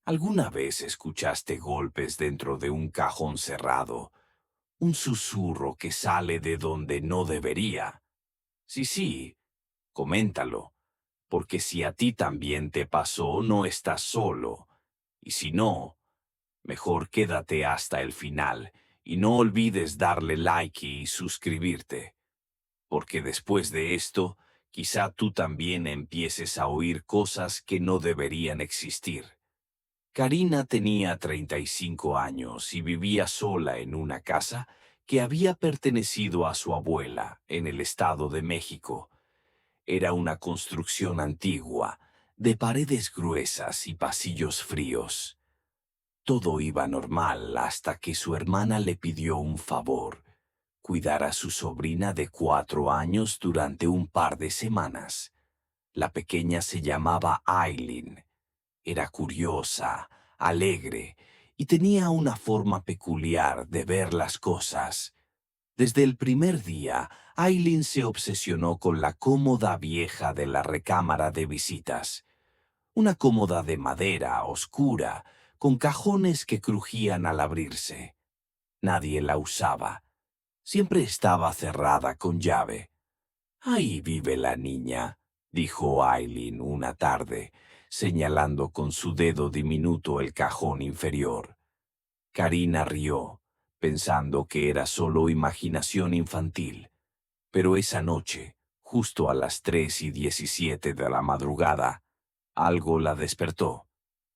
¿Alguna vez escuchaste golpes dentro de un cajón cerrado? Un susurro que sale de donde no debería. Sí, sí, coméntalo, porque si a ti también te pasó, no estás solo. Y si no, mejor quédate hasta el final y no olvides darle like y suscribirte, porque después de esto, quizá tú también empieces a oír cosas que no deberían existir. Karina tenía 35 años y vivía sola en una casa que había pertenecido a su abuela en el Estado de México. Era una construcción antigua, de paredes gruesas y pasillos fríos. Todo iba normal hasta que su hermana le pidió un favor: cuidar a su sobrina de 4 años durante un par de semanas. La pequeña se llamaba Aileen. Era curiosa, alegre y tenía una forma peculiar de ver las cosas. Desde el primer día, Aileen se obsesionó con la cómoda vieja de la recámara de visitas. Una cómoda de madera oscura, con cajones que crujían al abrirse. Nadie la usaba. Siempre estaba cerrada con llave. «Ahí vive la niña», dijo Aileen una tarde, señalando con su dedo diminuto el cajón inferior. Karina rió, pensando que era solo imaginación infantil. Pero esa noche, justo a las 3:17 de la madrugada, algo la despertó.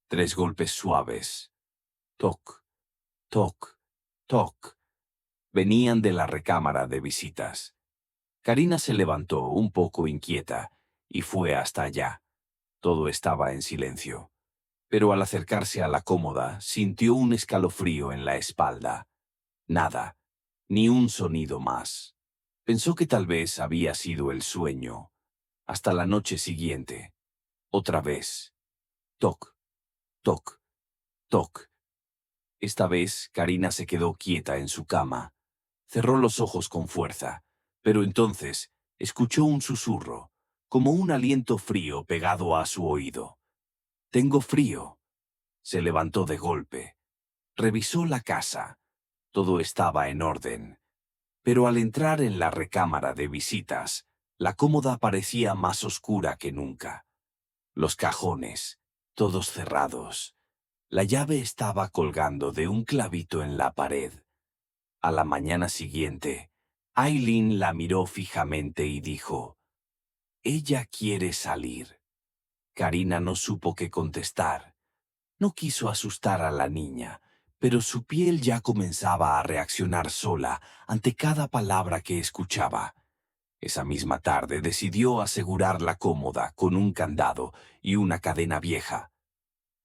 3 golpes suaves. Toc, toc, toc. Venían de la recámara de visitas. Karina se levantó un poco inquieta y fue hasta allá. Todo estaba en silencio. Pero al acercarse a la cómoda, sintió un escalofrío en la espalda. Nada, ni un sonido más. Pensó que tal vez había sido el sueño. Hasta la noche siguiente. Otra vez. Toc, toc, toc. Esta vez, Karina se quedó quieta en su cama. Cerró los ojos con fuerza, pero entonces escuchó un susurro, como un aliento frío pegado a su oído. «Tengo frío». Se levantó de golpe. Revisó la casa. Todo estaba en orden. Pero al entrar en la recámara de visitas, la cómoda parecía más oscura que nunca. Los cajones, todos cerrados. La llave estaba colgando de un clavito en la pared. A la mañana siguiente, Aileen la miró fijamente y dijo: «Ella quiere salir». Karina no supo qué contestar. No quiso asustar a la niña, pero su piel ya comenzaba a reaccionar sola ante cada palabra que escuchaba. Esa misma tarde decidió asegurar la cómoda con un candado y una cadena vieja.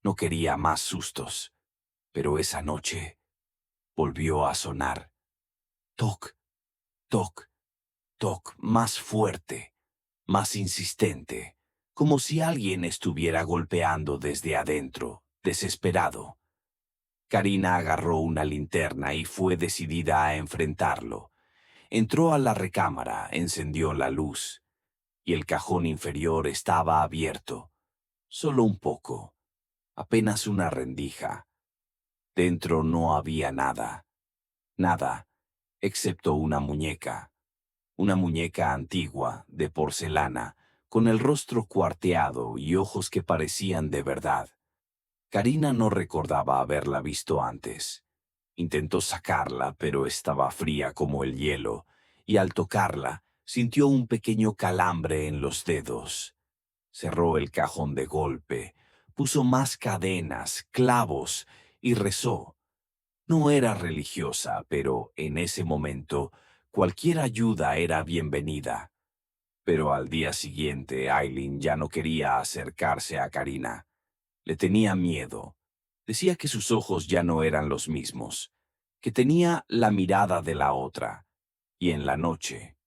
No quería más sustos, pero esa noche volvió a sonar. Toc, toc, toc, más fuerte, más insistente, como si alguien estuviera golpeando desde adentro, desesperado. Karina agarró una linterna y fue decidida a enfrentarlo. Entró a la recámara, encendió la luz, y el cajón inferior estaba abierto. Solo un poco, apenas una rendija. Dentro no había nada, nada, excepto una muñeca antigua, de porcelana, con el rostro cuarteado y ojos que parecían de verdad. Karina no recordaba haberla visto antes. Intentó sacarla, pero estaba fría como el hielo, y al tocarla, sintió un pequeño calambre en los dedos. Cerró el cajón de golpe, puso más cadenas, clavos, y rezó. No era religiosa, pero en ese momento cualquier ayuda era bienvenida. Pero al día siguiente, Aileen ya no quería acercarse a Karina. Le tenía miedo. Decía que sus ojos ya no eran los mismos, que tenía la mirada de la otra. Y en la noche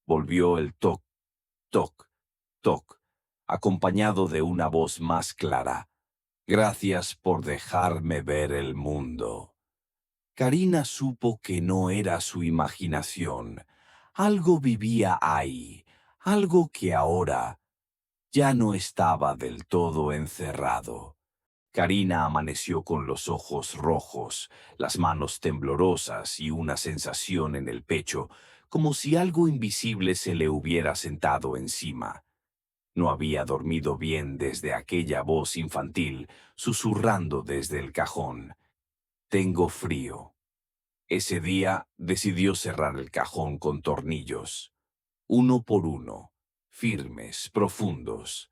volvió el toc, toc, toc, acompañado de una voz más clara. «Gracias por dejarme ver el mundo». Karina supo que no era su imaginación. Algo vivía ahí, algo que ahora ya no estaba del todo encerrado. Karina amaneció con los ojos rojos, las manos temblorosas y una sensación en el pecho, como si algo invisible se le hubiera sentado encima. No había dormido bien desde aquella voz infantil, susurrando desde el cajón. Tengo frío. Ese día decidió cerrar el cajón con tornillos, uno por uno, firmes, profundos.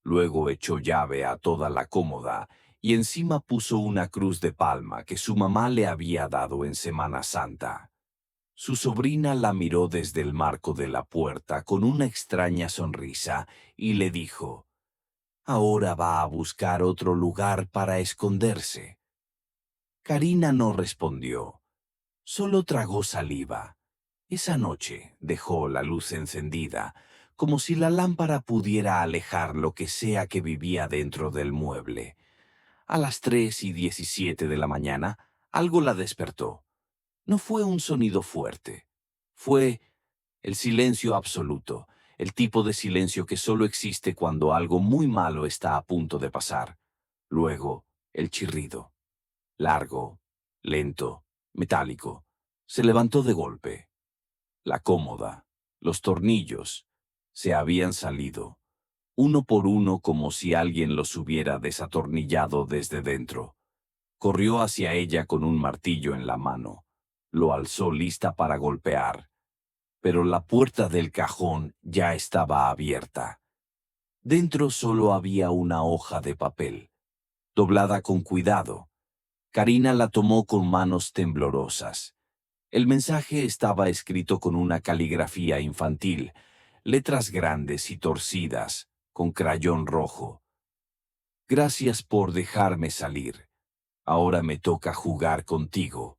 Luego echó llave a toda la cómoda y encima puso una cruz de palma que su mamá le había dado en Semana Santa. Su sobrina la miró desde el marco de la puerta con una extraña sonrisa y le dijo: «Ahora va a buscar otro lugar para esconderse». Karina no respondió, solo tragó saliva. Esa noche dejó la luz encendida, como si la lámpara pudiera alejar lo que sea que vivía dentro del mueble. A las 3:17 de la mañana, algo la despertó. No fue un sonido fuerte. Fue el silencio absoluto, el tipo de silencio que solo existe cuando algo muy malo está a punto de pasar. Luego, el chirrido. Largo, lento, metálico. Se levantó de golpe. La cómoda, los tornillos, se habían salido, uno por uno como si alguien los hubiera desatornillado desde dentro. Corrió hacia ella con un martillo en la mano. Lo alzó lista para golpear, pero la puerta del cajón ya estaba abierta. Dentro solo había una hoja de papel, doblada con cuidado. Karina la tomó con manos temblorosas. El mensaje estaba escrito con una caligrafía infantil, letras grandes y torcidas, con crayón rojo. Gracias por dejarme salir. Ahora me toca jugar contigo.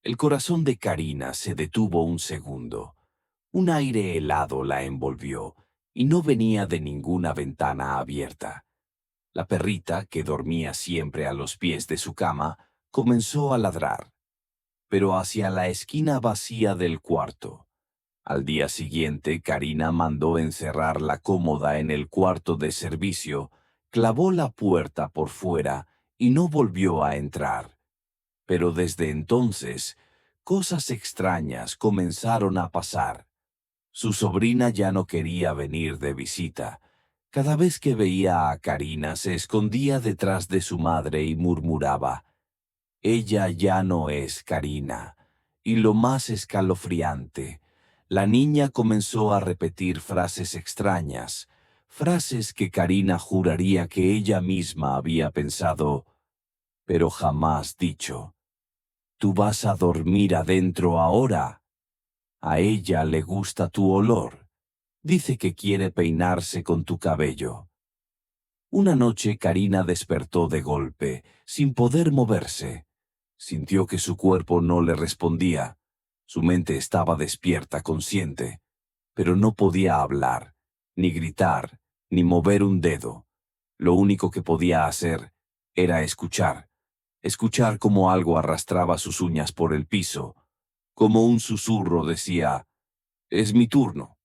El corazón de Karina se detuvo un segundo. Un aire helado la envolvió, y no venía de ninguna ventana abierta. La perrita, que dormía siempre a los pies de su cama, comenzó a ladrar, pero hacia la esquina vacía del cuarto. Al día siguiente, Karina mandó encerrar la cómoda en el cuarto de servicio, clavó la puerta por fuera y no volvió a entrar. Pero desde entonces, cosas extrañas comenzaron a pasar. Su sobrina ya no quería venir de visita. Cada vez que veía a Karina se escondía detrás de su madre y murmuraba: «Ella ya no es Karina». Y lo más escalofriante, la niña comenzó a repetir frases extrañas, frases que Karina juraría que ella misma había pensado, pero jamás dicho. «Tú vas a dormir adentro ahora. A ella le gusta tu olor. Dice que quiere peinarse con tu cabello». Una noche Karina despertó de golpe, sin poder moverse. Sintió que su cuerpo no le respondía. Su mente estaba despierta, consciente, pero no podía hablar, ni gritar, ni mover un dedo. Lo único que podía hacer era escuchar cómo algo arrastraba sus uñas por el piso, como un susurro decía: «Es mi turno».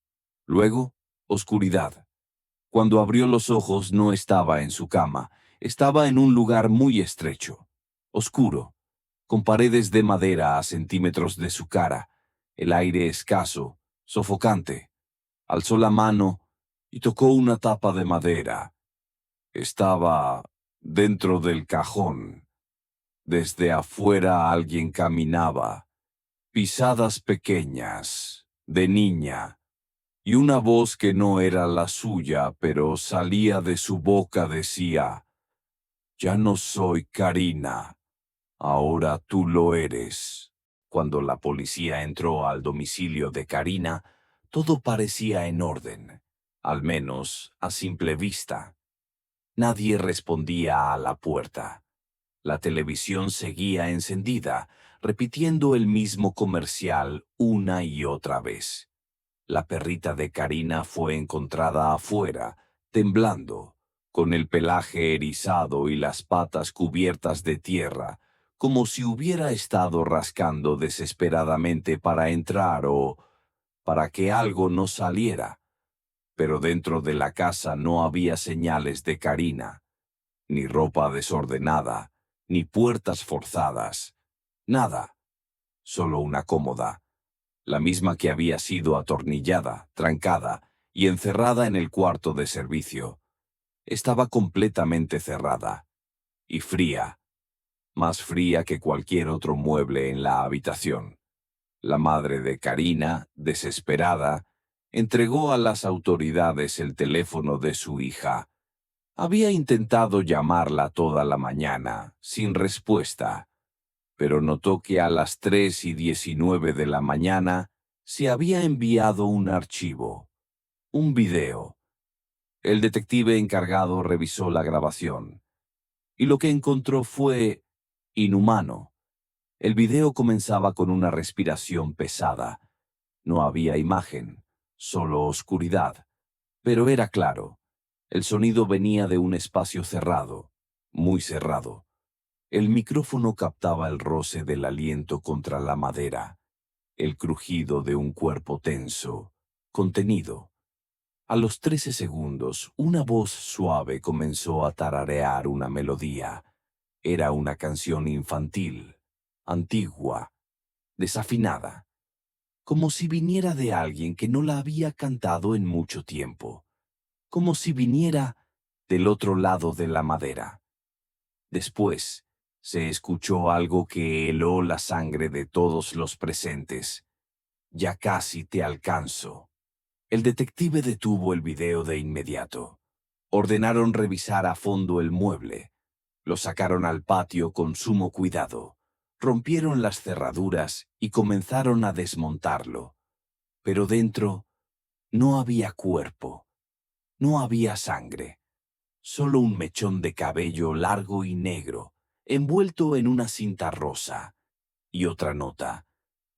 Luego, oscuridad. Cuando abrió los ojos no estaba en su cama, estaba en un lugar muy estrecho, oscuro, con paredes de madera a centímetros de su cara, el aire escaso, sofocante. Alzó la mano y tocó una tapa de madera. Estaba dentro del cajón. Desde afuera alguien caminaba, pisadas pequeñas, de niña, y una voz que no era la suya, pero salía de su boca decía: «Ya no soy Karina, ahora tú lo eres». Cuando la policía entró al domicilio de Karina, todo parecía en orden, al menos a simple vista. Nadie respondía a la puerta. La televisión seguía encendida, repitiendo el mismo comercial una y otra vez. La perrita de Karina fue encontrada afuera, temblando, con el pelaje erizado y las patas cubiertas de tierra, como si hubiera estado rascando desesperadamente para entrar o para que algo no saliera. Pero dentro de la casa no había señales de Karina. Ni ropa desordenada, ni puertas forzadas. Nada. Solo una cómoda, la misma que había sido atornillada, trancada y encerrada en el cuarto de servicio. Estaba completamente cerrada y fría, más fría que cualquier otro mueble en la habitación. La madre de Karina, desesperada, entregó a las autoridades el teléfono de su hija. Había intentado llamarla toda la mañana, sin respuesta, pero notó que a las 3:19 de la mañana se había enviado un archivo, un video. El detective encargado revisó la grabación, y lo que encontró fue inhumano. El video comenzaba con una respiración pesada. No había imagen, solo oscuridad, pero era claro. El sonido venía de un espacio cerrado, muy cerrado. El micrófono captaba el roce del aliento contra la madera, el crujido de un cuerpo tenso, contenido. A los 13 segundos, una voz suave comenzó a tararear una melodía. Era una canción infantil, antigua, desafinada, como si viniera de alguien que no la había cantado en mucho tiempo, como si viniera del otro lado de la madera. Después, se escuchó algo que heló la sangre de todos los presentes. Ya casi te alcanzo. El detective detuvo el video de inmediato. Ordenaron revisar a fondo el mueble. Lo sacaron al patio con sumo cuidado. Rompieron las cerraduras y comenzaron a desmontarlo. Pero dentro no había cuerpo, no había sangre. Solo un mechón de cabello largo y negro, envuelto en una cinta rosa. Y otra nota,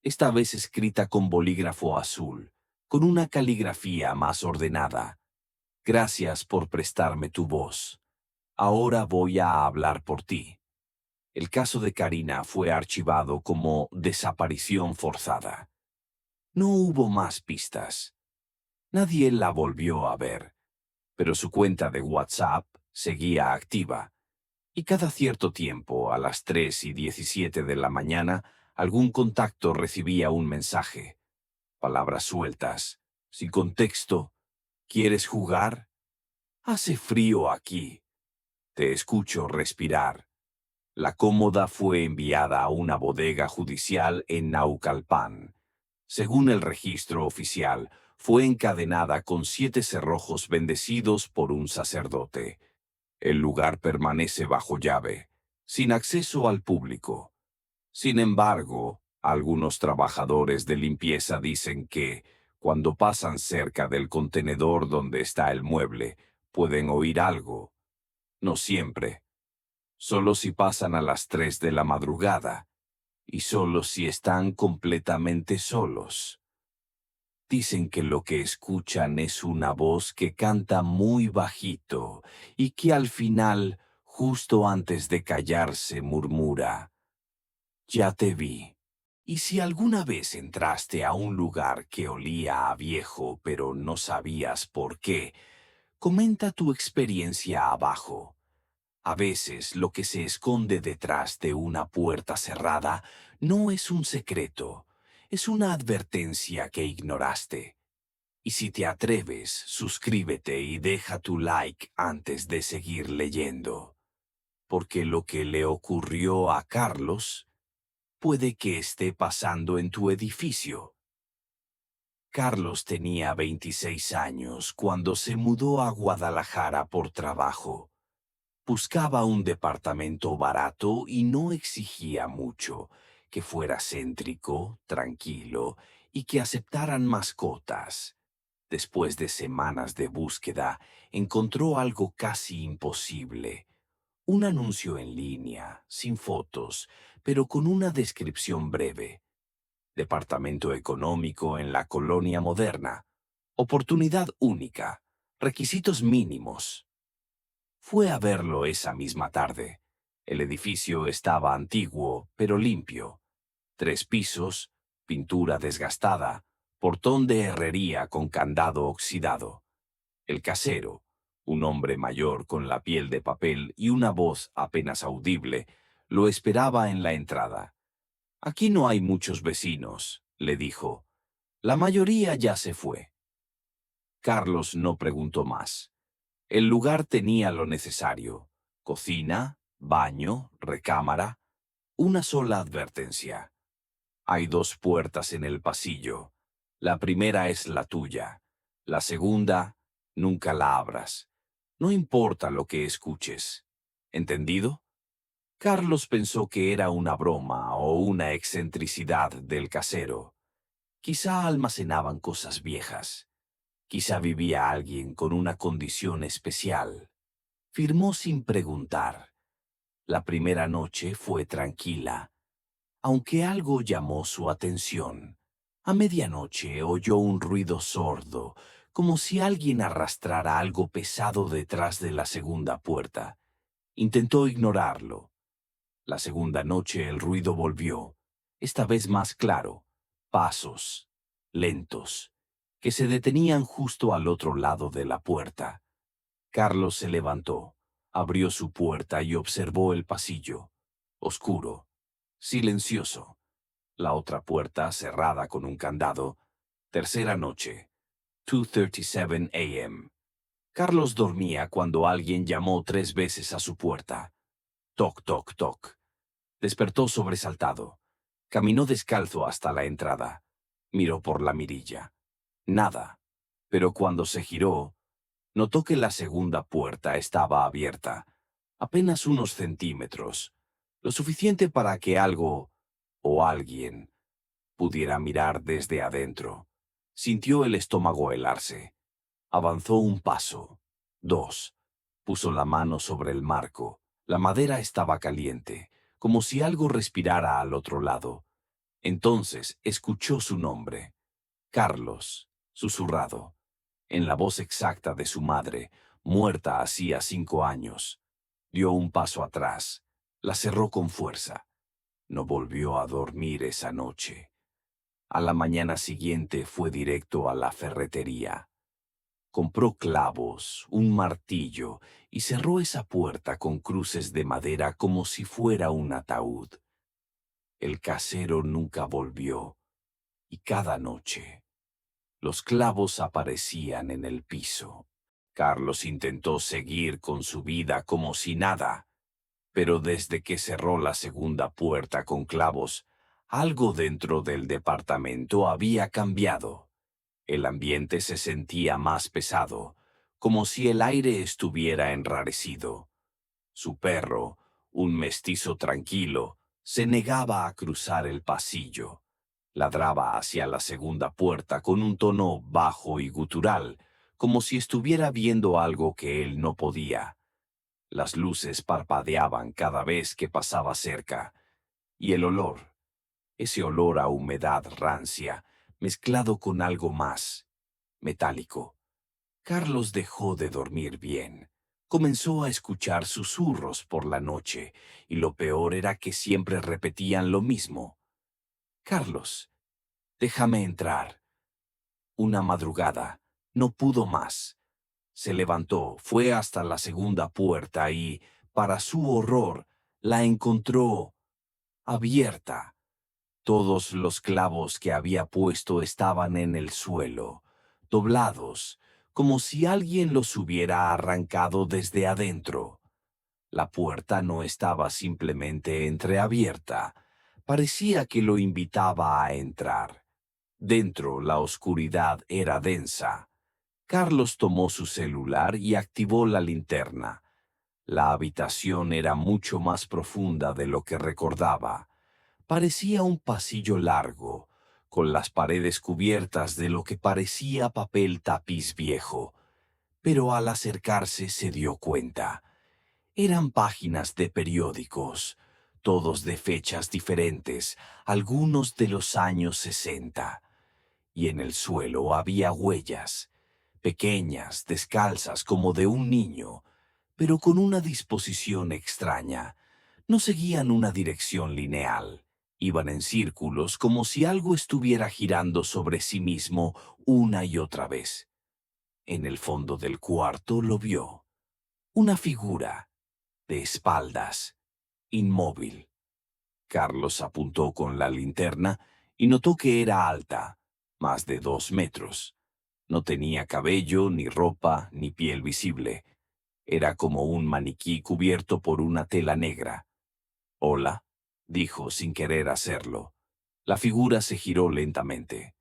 esta vez escrita con bolígrafo azul, con una caligrafía más ordenada. Gracias por prestarme tu voz. Ahora voy a hablar por ti. El caso de Karina fue archivado como desaparición forzada. No hubo más pistas. Nadie la volvió a ver, pero su cuenta de WhatsApp seguía activa. Y cada cierto tiempo, a las 3:17 de la mañana, algún contacto recibía un mensaje. Palabras sueltas, sin contexto. ¿Quieres jugar? Hace frío aquí. Te escucho respirar. La cómoda fue enviada a una bodega judicial en Naucalpan. Según el registro oficial, fue encadenada con 7 cerrojos bendecidos por un sacerdote. El lugar permanece bajo llave, sin acceso al público. Sin embargo, algunos trabajadores de limpieza dicen que, cuando pasan cerca del contenedor donde está el mueble, pueden oír algo. No siempre. Solo si pasan a las 3 de la madrugada, y solo si están completamente solos. Dicen que lo que escuchan es una voz que canta muy bajito y que al final, justo antes de callarse, murmura: ya te vi. Y si alguna vez entraste a un lugar que olía a viejo pero no sabías por qué, comenta tu experiencia abajo. A veces lo que se esconde detrás de una puerta cerrada no es un secreto, es una advertencia que ignoraste. Y si te atreves, suscríbete y deja tu like antes de seguir leyendo, porque lo que le ocurrió a Carlos puede que esté pasando en tu edificio. Carlos tenía 26 años cuando se mudó a Guadalajara por trabajo. Buscaba un departamento barato y no exigía mucho, que fuera céntrico, tranquilo y que aceptaran mascotas. Después de semanas de búsqueda, encontró algo casi imposible. Un anuncio en línea, sin fotos, pero con una descripción breve. Departamento económico en la colonia moderna. Oportunidad única. Requisitos mínimos. Fue a verlo esa misma tarde. El edificio estaba antiguo, pero limpio. 3 pisos, pintura desgastada, portón de herrería con candado oxidado. El casero, Un hombre mayor con la piel de papel y una voz apenas audible lo esperaba en la entrada. «Aquí no hay muchos vecinos», le dijo. «La mayoría ya se fue». Carlos no preguntó más. El lugar tenía lo necesario: cocina, baño, recámara, una sola advertencia. Hay 2 puertas en el pasillo. La primera es la tuya. La segunda, nunca la abras. No importa lo que escuches. ¿Entendido? Carlos pensó que era una broma o una excentricidad del casero. Quizá almacenaban cosas viejas. Quizá vivía alguien con una condición especial. Firmó sin preguntar. La primera noche fue tranquila, aunque algo llamó su atención. A medianoche oyó un ruido sordo, como si alguien arrastrara algo pesado detrás de la segunda puerta. Intentó ignorarlo. La segunda noche el ruido volvió, esta vez más claro. Pasos, lentos, que se detenían justo al otro lado de la puerta. Carlos se levantó, abrió su puerta y observó el pasillo. Oscuro, silencioso. La otra puerta cerrada con un candado. Tercera noche, 2:37 a.m. Carlos dormía cuando alguien llamó 3 veces a su puerta. Toc, toc, toc. Despertó sobresaltado. Caminó descalzo hasta la entrada. Miró por la mirilla. Nada. Pero cuando se giró, notó que la segunda puerta estaba abierta, apenas unos centímetros, lo suficiente para que algo o alguien pudiera mirar desde adentro. Sintió el estómago helarse. Avanzó un paso, 2. Puso la mano sobre el marco. La madera estaba caliente, como si algo respirara al otro lado. Entonces escuchó su nombre. Carlos, susurrado, en la voz exacta de su madre, muerta hacía 5 años. Dio un paso atrás. La cerró con fuerza. No volvió a dormir esa noche. A la mañana siguiente fue directo a la ferretería. Compró clavos, un martillo y cerró esa puerta con cruces de madera como si fuera un ataúd. El casero nunca volvió, y cada noche los clavos aparecían en el piso. Carlos intentó seguir con su vida como si nada, pero desde que cerró la segunda puerta con clavos, algo dentro del departamento había cambiado. El ambiente se sentía más pesado, como si el aire estuviera enrarecido. Su perro, un mestizo tranquilo, se negaba a cruzar el pasillo. Ladraba hacia la segunda puerta con un tono bajo y gutural, como si estuviera viendo algo que él no podía. Las luces parpadeaban cada vez que pasaba cerca, y el olor, ese olor a humedad rancia, mezclado con algo más, metálico. Carlos dejó de dormir bien. Comenzó a escuchar susurros por la noche, y lo peor era que siempre repetían lo mismo. «Carlos, déjame entrar». Una madrugada, no pudo más. Se levantó, fue hasta la segunda puerta y, para su horror, la encontró abierta. Todos los clavos que había puesto estaban en el suelo, doblados, como si alguien los hubiera arrancado desde adentro. La puerta no estaba simplemente entreabierta, parecía que lo invitaba a entrar. Dentro la oscuridad era densa. Carlos tomó su celular y activó la linterna. La habitación era mucho más profunda de lo que recordaba. Parecía un pasillo largo, con las paredes cubiertas de lo que parecía papel tapiz viejo. Pero al acercarse se dio cuenta. Eran páginas de periódicos, todos de fechas diferentes, algunos de los años 60. Y en el suelo había huellas, pequeñas, descalzas como de un niño, pero con una disposición extraña. No seguían una dirección lineal. Iban en círculos como si algo estuviera girando sobre sí mismo una y otra vez. En el fondo del cuarto lo vio. Una figura, de espaldas, inmóvil. Carlos apuntó con la linterna y notó que era alta, más de 2 metros. No tenía cabello, ni ropa, ni piel visible. Era como un maniquí cubierto por una tela negra. «Hola», dijo sin querer hacerlo. La figura se giró lentamente.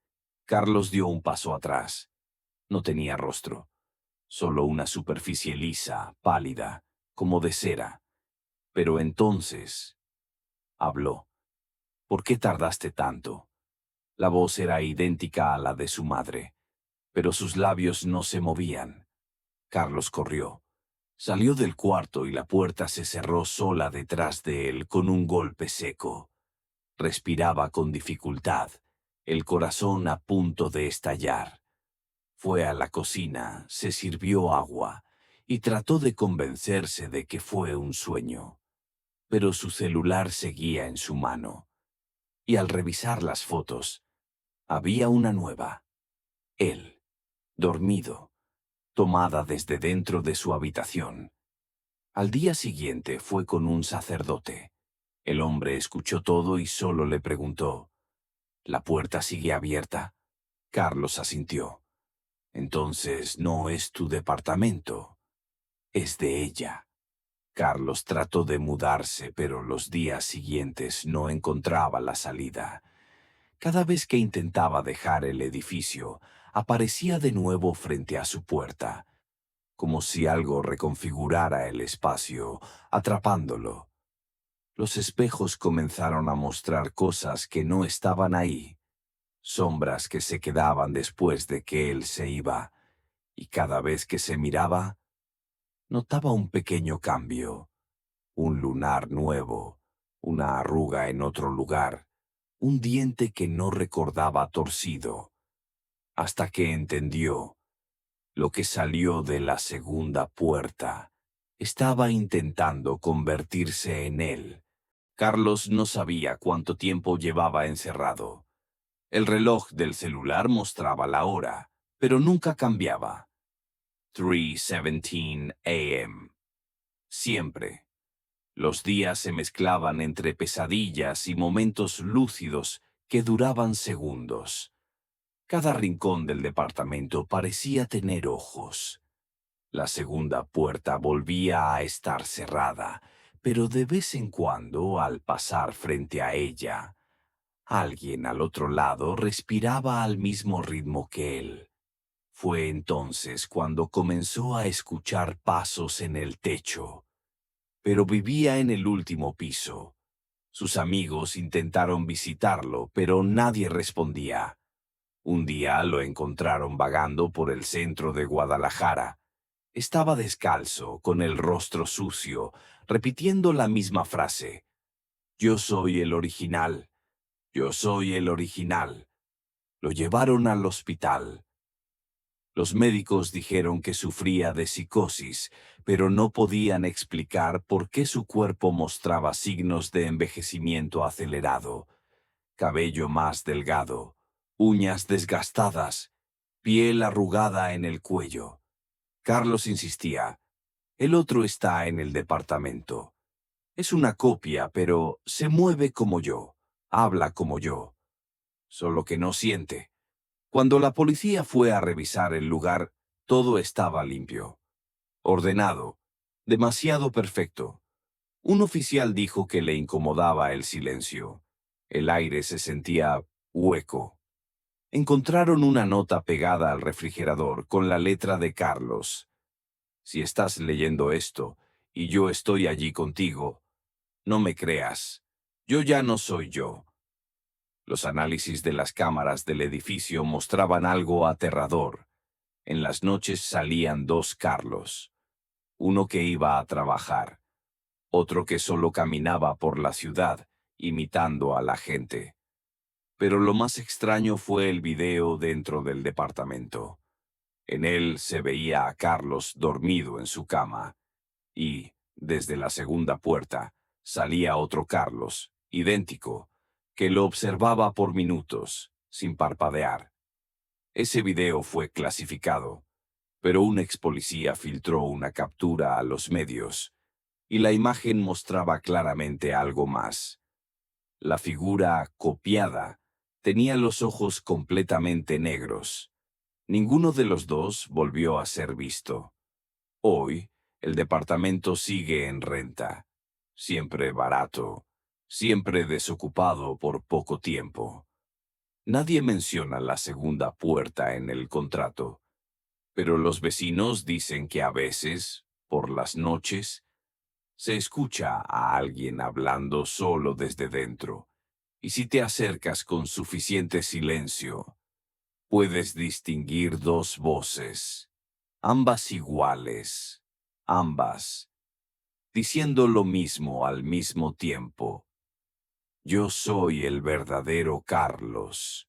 Carlos dio un paso atrás. No tenía rostro, solo una superficie lisa, pálida, como de cera. Pero entonces habló. «¿Por qué tardaste tanto?» La voz era idéntica a la de su madre, pero sus labios no se movían. Carlos corrió. Salió del cuarto y la puerta se cerró sola detrás de él con un golpe seco. Respiraba con dificultad, el corazón a punto de estallar. Fue a la cocina, se sirvió agua y trató de convencerse de que fue un sueño. Pero su celular seguía en su mano. Y al revisar las fotos, había una nueva. Él, dormido, tomada desde dentro de su habitación. Al día siguiente fue con un sacerdote. El hombre escuchó todo y solo le preguntó: «¿La puerta sigue abierta?» Carlos asintió. «Entonces no es tu departamento, es de ella». Carlos trató de mudarse, pero los días siguientes no encontraba la salida. Cada vez que intentaba dejar el edificio, aparecía de nuevo frente a su puerta, como si algo reconfigurara el espacio, atrapándolo. Los espejos comenzaron a mostrar cosas que no estaban ahí, sombras que se quedaban después de que él se iba, y cada vez que se miraba, notaba un pequeño cambio, un lunar nuevo, una arruga en otro lugar, un diente que no recordaba torcido, hasta que entendió. Lo que salió de la segunda puerta estaba intentando convertirse en él. Carlos no sabía cuánto tiempo llevaba encerrado. El reloj del celular mostraba la hora, pero nunca cambiaba. 3:17 a.m. Siempre. Los días se mezclaban entre pesadillas y momentos lúcidos que duraban segundos. Cada rincón del departamento parecía tener ojos. La segunda puerta volvía a estar cerrada, pero de vez en cuando, al pasar frente a ella, alguien al otro lado respiraba al mismo ritmo que él. Fue entonces cuando comenzó a escuchar pasos en el techo. Pero vivía en el último piso. Sus amigos intentaron visitarlo, pero nadie respondía. Un día lo encontraron vagando por el centro de Guadalajara. Estaba descalzo, con el rostro sucio, repitiendo la misma frase: «Yo soy el original. Yo soy el original». Lo llevaron al hospital. Los médicos dijeron que sufría de psicosis, pero no podían explicar por qué su cuerpo mostraba signos de envejecimiento acelerado. Cabello más delgado, uñas desgastadas, piel arrugada en el cuello. Carlos insistía: «El otro está en el departamento. Es una copia, pero se mueve como yo, habla como yo, solo que no siente». Cuando la policía fue a revisar el lugar, todo estaba limpio, ordenado, demasiado perfecto. Un oficial dijo que le incomodaba el silencio. El aire se sentía hueco. Encontraron una nota pegada al refrigerador con la letra de Carlos. «Si estás leyendo esto y yo estoy allí contigo, no me creas. Yo ya no soy yo». Los análisis de las cámaras del edificio mostraban algo aterrador. En las noches salían dos Carlos. Uno que iba a trabajar, otro que solo caminaba por la ciudad, imitando a la gente. Pero lo más extraño fue el video dentro del departamento. En él se veía a Carlos dormido en su cama, y, desde la segunda puerta, salía otro Carlos, idéntico, que lo observaba por minutos, sin parpadear. Ese video fue clasificado. pero un ex policía filtró una captura a los medios, y la imagen mostraba claramente algo más. La figura copiada tenía los ojos completamente negros. Ninguno de los dos volvió a ser visto. Hoy, el departamento sigue en renta. Siempre barato, siempre desocupado por poco tiempo. Nadie menciona la segunda puerta en el contrato, pero los vecinos dicen que a veces, por las noches, se escucha a alguien hablando solo desde dentro, y si te acercas con suficiente silencio, puedes distinguir dos voces, ambas iguales, ambas, diciendo lo mismo al mismo tiempo. Yo soy el verdadero Carlos.